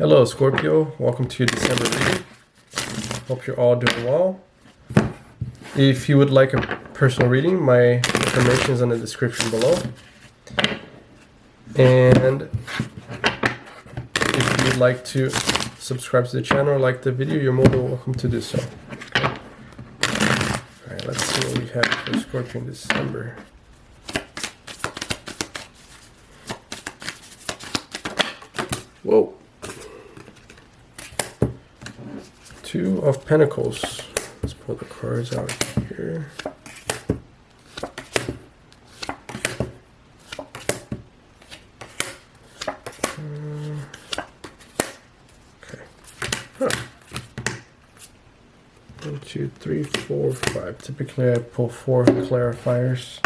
Hello Scorpio, welcome to your December reading. Hope you're all doing well. If you would like a personal reading, my information is in the description below. And if you'd like to subscribe to the channel or like the video, you're more than welcome to do so. Okay. Alright, let's see what we have for Scorpio in December. Whoa. Two of Pentacles. Let's pull the cards out here. Okay. Huh. 1, 2, 3, 4, 5. Typically I pull 4 clarifiers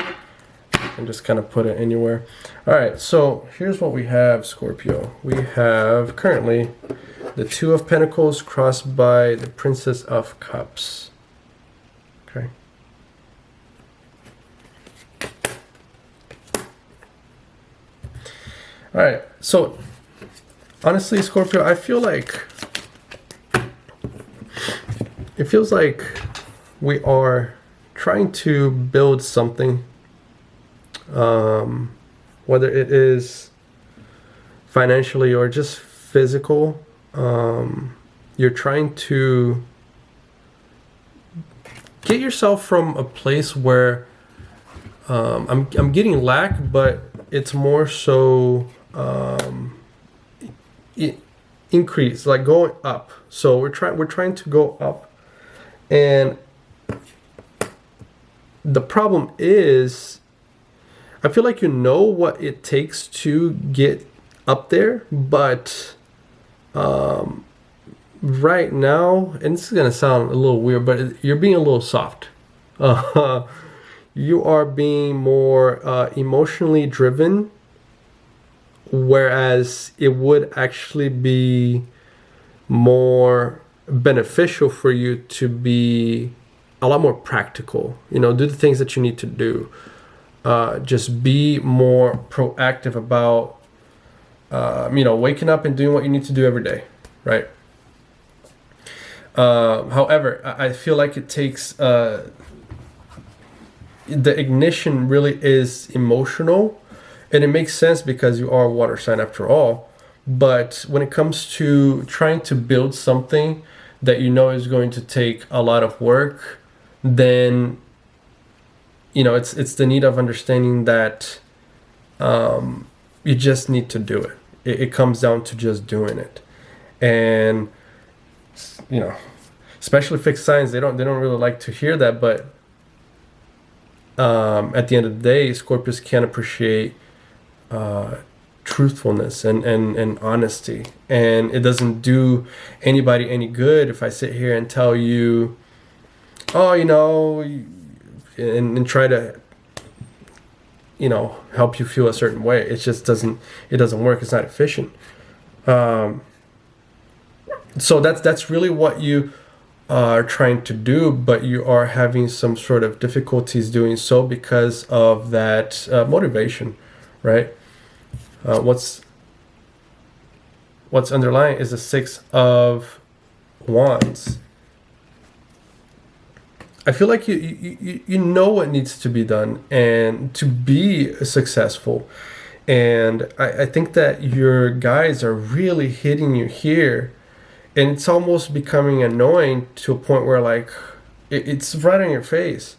and just kind of put it anywhere. Alright, so here's what we have, Scorpio. We have currently the Two of Pentacles crossed by the Princess of Cups. Okay. Alright, so honestly, Scorpio, I feel like it feels like we are trying to build something, whether it is financially or just physical. You're trying to get yourself from a place where I'm getting lack, but it's more so increase, like going up. So we're trying to go up, and the problem is I feel like you know what it takes to get up there, but right now, and this is gonna sound a little weird, but you're being a little soft. You are being more emotionally driven, whereas it would actually be more beneficial for you to be a lot more practical. You know, do the things that you need to do. Just be more proactive about you know, waking up and doing what you need to do every day, right? However, I feel like it takes the ignition really is emotional, and it makes sense because you are a water sign after all. But when it comes to trying to build something that you know is going to take a lot of work, then you know it's the need of understanding that you just need to do it. It comes down to just doing it. And you know, especially fixed signs, they don't really like to hear that, but at the end of the day, Scorpios can appreciate truthfulness and honesty. And it doesn't do anybody any good if I sit here and tell you, oh, you know, and try to, you know, help you feel a certain way. It just doesn't work. It's not efficient. So that's really what you are trying to do, but you are having some sort of difficulties doing so because of that motivation, right? What's underlying is the Six of Wands. I feel like you know what needs to be done and to be successful. And I think that your guides are really hitting you here. And it's almost becoming annoying to a point where, like, it's right on your face.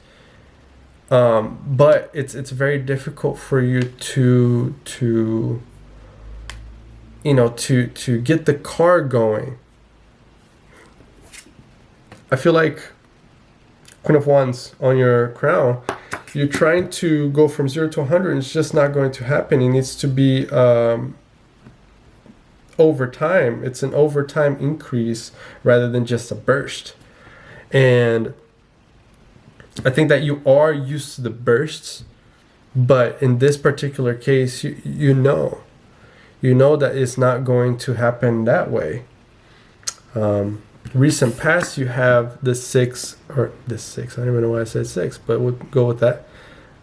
But it's very difficult for you to you know, to get the car going. I feel like Queen of Wands on your crown, you're trying to go from 0 to 100, and it's just not going to happen. It needs to be over time. It's an overtime increase rather than just a burst. And I think that you are used to the bursts, but in this particular case, you know that it's not going to happen that way. Recent past, you have the six, I don't even know why I said 6, but we'll go with that.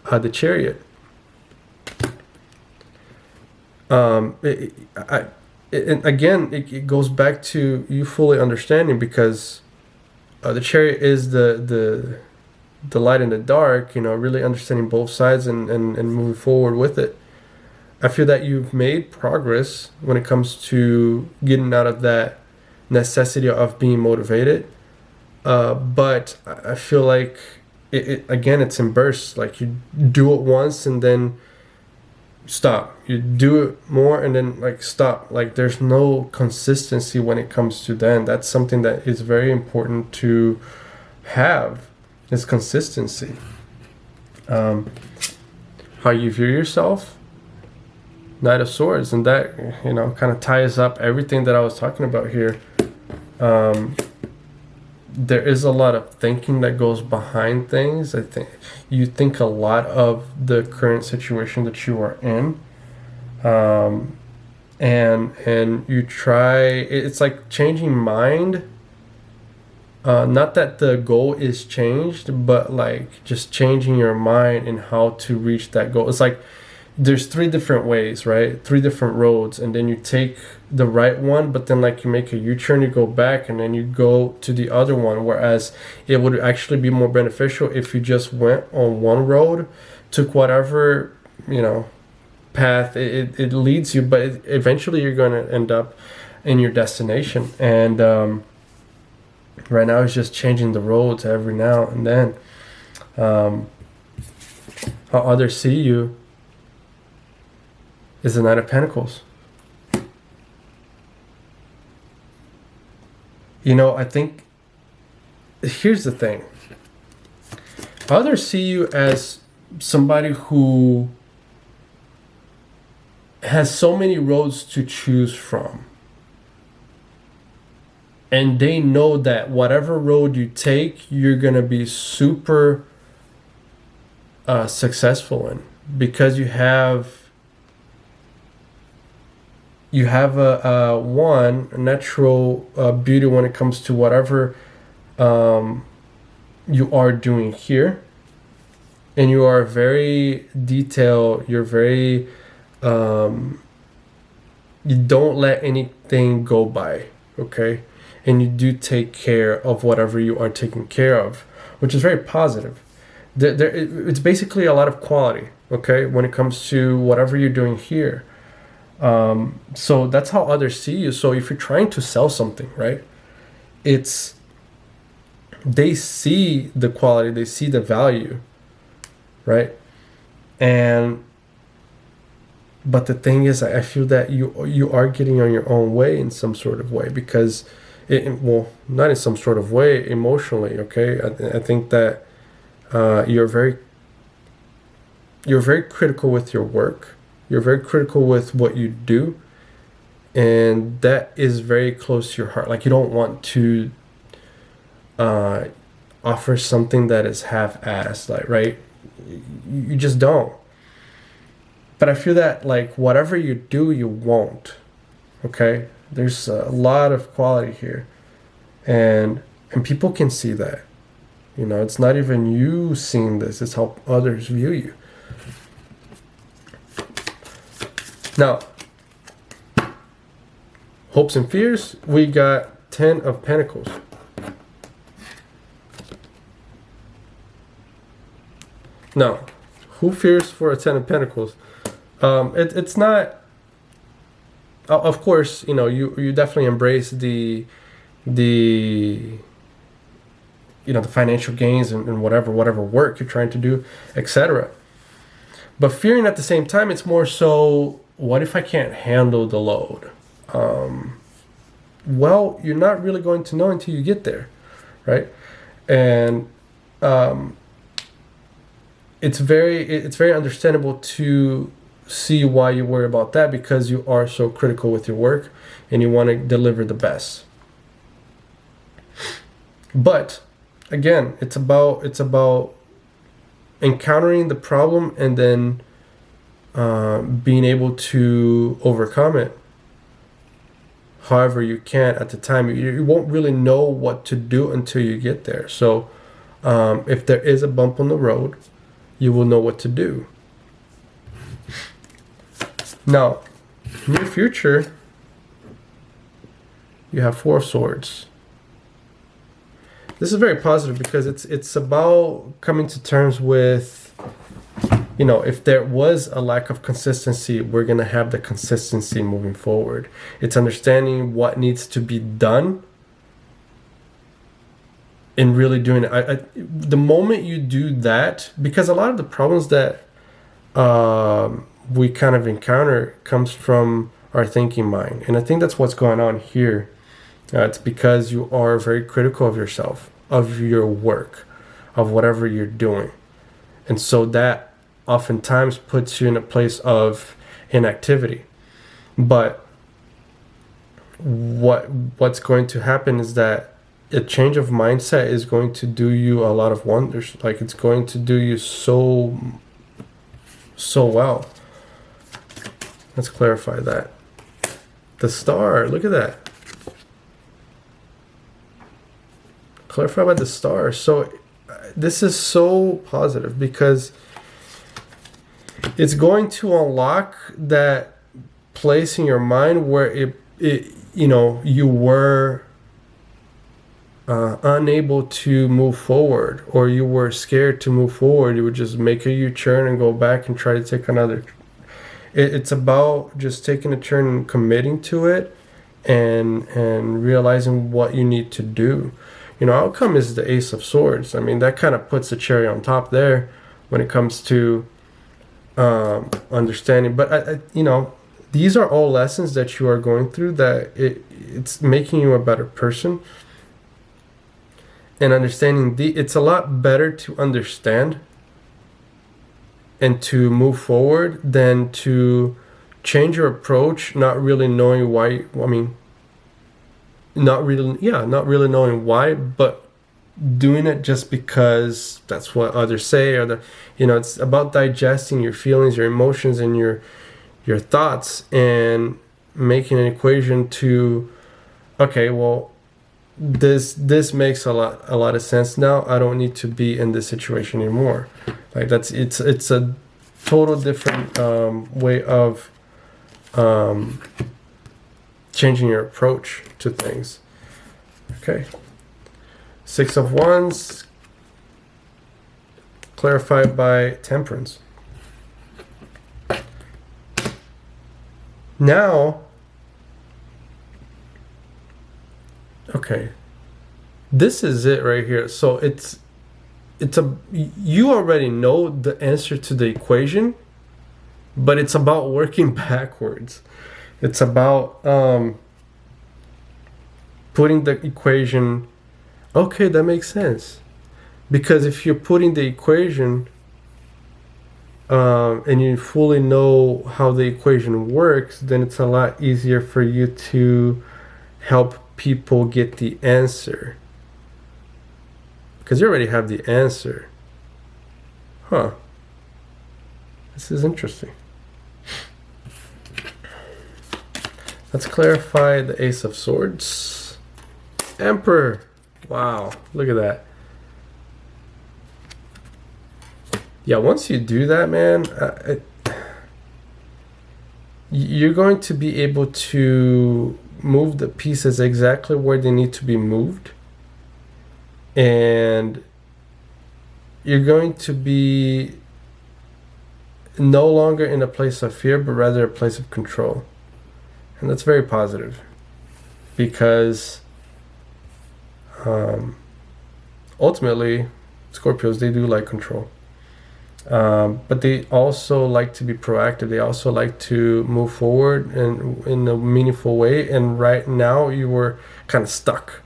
The Chariot. and again, it goes back to you fully understanding, because the chariot is the light in the dark, really understanding both sides, and moving forward with it. I feel that you've made progress when it comes to getting out of that necessity of being motivated. But I feel like again, it's in bursts. Like you do it once and then stop. You do it more and then like stop. Like there's no consistency when it comes to that. That's something that is very important to have, is consistency. How you view yourself, Knight of Swords, and that kind of ties up everything that I was talking about here. There is a lot of thinking that goes behind things. I think you think a lot of the current situation that you are in, and you try. It's like changing mind. Not that the goal is changed, but like just changing your mind and how to reach that goal. It's like there's three different ways, right? Three different roads, and then you take the right one, but then like you make a U-turn, you go back, and then you go to the other one. Whereas it would actually be more beneficial if you just went on one road, took whatever path it leads you, but eventually you're going to end up in your destination. And right now it's just changing the roads every now and then. How others see you is the Knight of Pentacles. I think here's the thing. Others see you as somebody who has so many roads to choose from. And they know that whatever road you take, you're going to be super successful in, because you have a natural beauty when it comes to whatever you are doing here, and you are very detailed. You're very you don't let anything go by, okay? And you do take care of whatever you are taking care of, which is very positive. It's basically a lot of quality, okay, when it comes to whatever you're doing here. So that's how others see you. So if you're trying to sell something, right, they see the quality, they see the value, right? But the thing is, I feel that you are getting on your own way in some sort of way, because not in some sort of way, emotionally, okay? I think that you're very critical with your work. You're very critical with what you do, and that is very close to your heart. Like you don't want to offer something that is half-assed, like, right? You just don't. But I feel that like whatever you do, you won't. Okay? There's a lot of quality here, and people can see that. It's not even you seeing this; it's how others view you. Now, hopes and fears, we got 10 of Pentacles. Now, who fears for a 10 of Pentacles? It's not, of course, you definitely embrace the financial gains and whatever work you're trying to do, etc. But fearing at the same time, it's more so, what if I can't handle the load? Well, you're not really going to know until you get there, right? And it's very understandable to see why you worry about that, because you are so critical with your work and you want to deliver the best. But again, it's about encountering the problem and then being able to overcome it however you can at the time. You won't really know what to do until you get there. So if there is a bump on the road, you will know what to do. Now, near future, you have Four of Swords. This is very positive because it's about coming to terms with, you know, if there was a lack of consistency, we're going to have the consistency moving forward. It's understanding what needs to be done and really doing it. The moment you do that, because a lot of the problems that we kind of encounter comes from our thinking mind. And I think that's what's going on here. It's because you are very critical of yourself, of your work, of whatever you're doing. And so that oftentimes puts you in a place of inactivity. But what's going to happen is that a change of mindset is going to do you a lot of wonders. Like, it's going to do you so well. Let's clarify that. The Star, look at that. Clarify by the Star. So this is so positive because it's going to unlock that place in your mind where it you know, you were unable to move forward, or you were scared to move forward. You would just make a U-turn and go back and try to take another. It's about just taking a turn and committing to it, and realizing what you need to do. You know, outcome is the Ace of Swords. I mean, that kind of puts a cherry on top there when it comes to understanding. But you know, these are all lessons that you are going through, that it's making you a better person. And understanding it's a lot better to understand and to move forward than to change your approach, not really knowing why. I mean, not really knowing why, but doing it just because that's what others say, or you know, it's about digesting your feelings, your emotions, and your thoughts, and making an equation to, okay, well, this makes a lot of sense now. I don't need to be in this situation anymore. Like, it's a total different way of changing your approach to things. Okay. Six of Wands, clarified by Temperance. Now, okay, this is it right here. So you already know the answer to the equation, but it's about working backwards. It's about putting the equation. Okay, that makes sense, because if you're putting the equation and you fully know how the equation works, then it's a lot easier for you to help people get the answer, because you already have the answer. This is interesting. Let's clarify the Ace of Swords. Emperor. Wow, look at that. Yeah, once you do that, man, you're going to be able to move the pieces exactly where they need to be moved, and you're going to be no longer in a place of fear, but rather a place of control. And that's very positive, because ultimately Scorpios, they do like control, but they also like to be proactive. They also like to move forward in a meaningful way. And right now you were kind of stuck.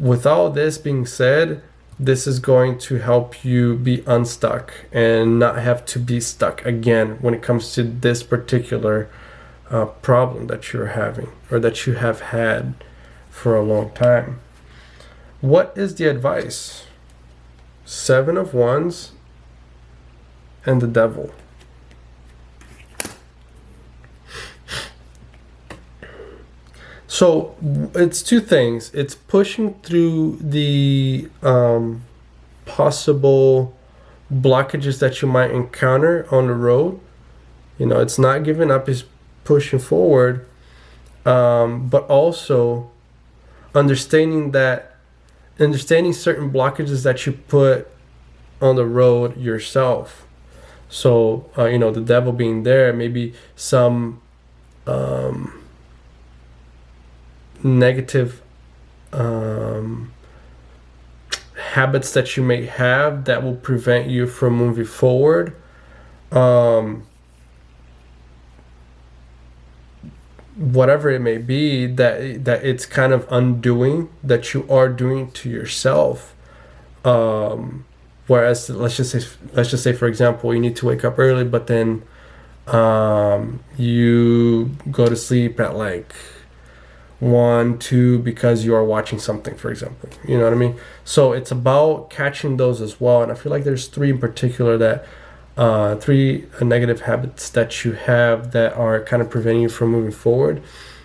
With all this being said, this is going to help you be unstuck and not have to be stuck again when it comes to this particular problem that you're having, or that you have had for a long time. What is the advice? Seven of Wands and the Devil. So it's two things. It's pushing through the possible blockages that you might encounter on the road. You know, it's not giving up, it's pushing forward. but also understanding certain blockages that you put on the road yourself. So the devil being there, maybe some negative habits that you may have that will prevent you from moving forward. Whatever it may be, that it's kind of undoing, that you are doing to yourself. Whereas let's just say for example, you need to wake up early, but then you go to sleep at like 1, 2 because you are watching something, for example. You know what I mean? So it's about catching those as well. And I feel like there's 3 in particular, that 3 negative habits that you have that are kind of preventing you from moving forward.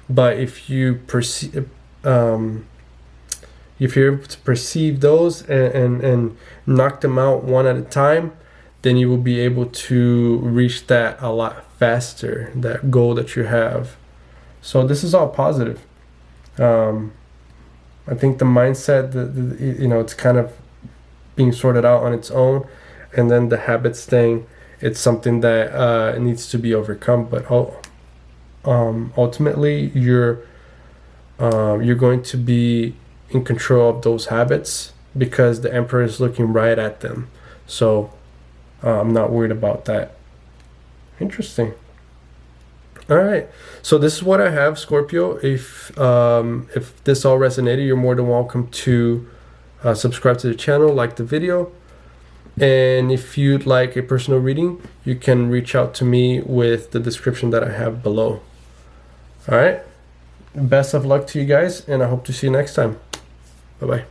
But if you perceive, if you're able to perceive those and knock them out one at a time, then you will be able to reach that a lot faster, that goal that you have. So this is all positive. I think the mindset, it's kind of being sorted out on its own, and then the habits thing, it's something that needs to be overcome. But ultimately, you're going to be in control of those habits because the emperor is looking right at them. So I'm not worried about that. Interesting. All right, so this is what I have, Scorpio. If this all resonated, you're more than welcome to subscribe to the channel, like the video, and if you'd like a personal reading, you can reach out to me with the description that I have below. All right, best of luck to you guys, and I hope to see you next time. Bye bye.